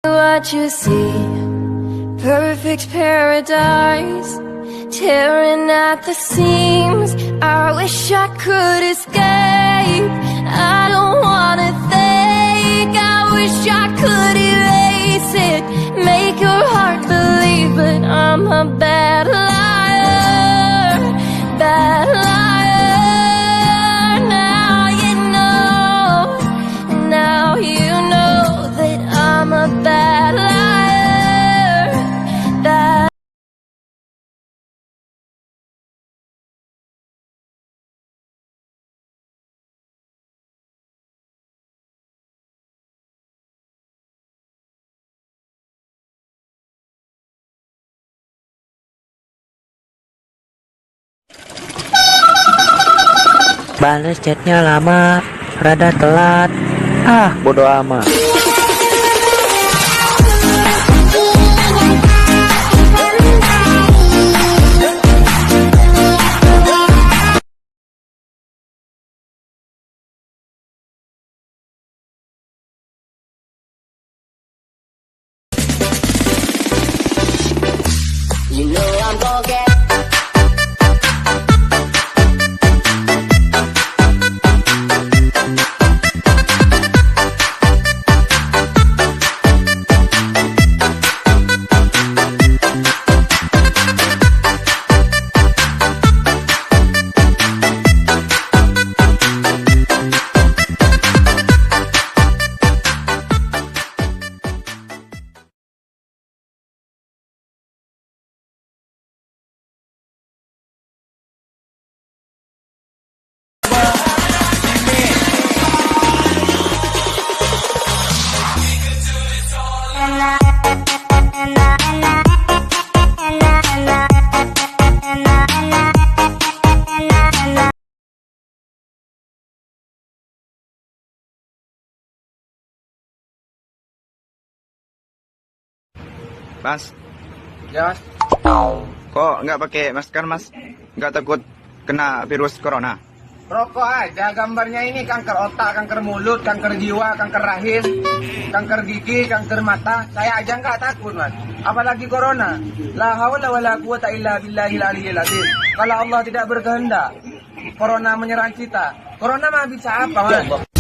What you see, perfect paradise, tearing at the seams. I wish I could escape. I don't wanna think. I wish I could erase it, make your heart believe, but I'm a bad liar, bad liar. Now you know, now you know that I'm a bad liar, bad. Balas chatnya lama, rada telat. Bodo amat. You know I'm gonna get. Mas, Ya, kok nggak pakai masker, Mas? Nggak takut kena virus corona? rokok aja gambarnya ini kanker otak, kanker mulut, kanker jiwa, kanker rahim, kanker gigi, kanker mata. Saya aja nggak takut, Mas. Apalagi corona. La haula wala quwata illa billahil aliyyil azim. Kalau Allah tidak berkehendak, corona menyerang kita. Corona mah bisa apa, Mas?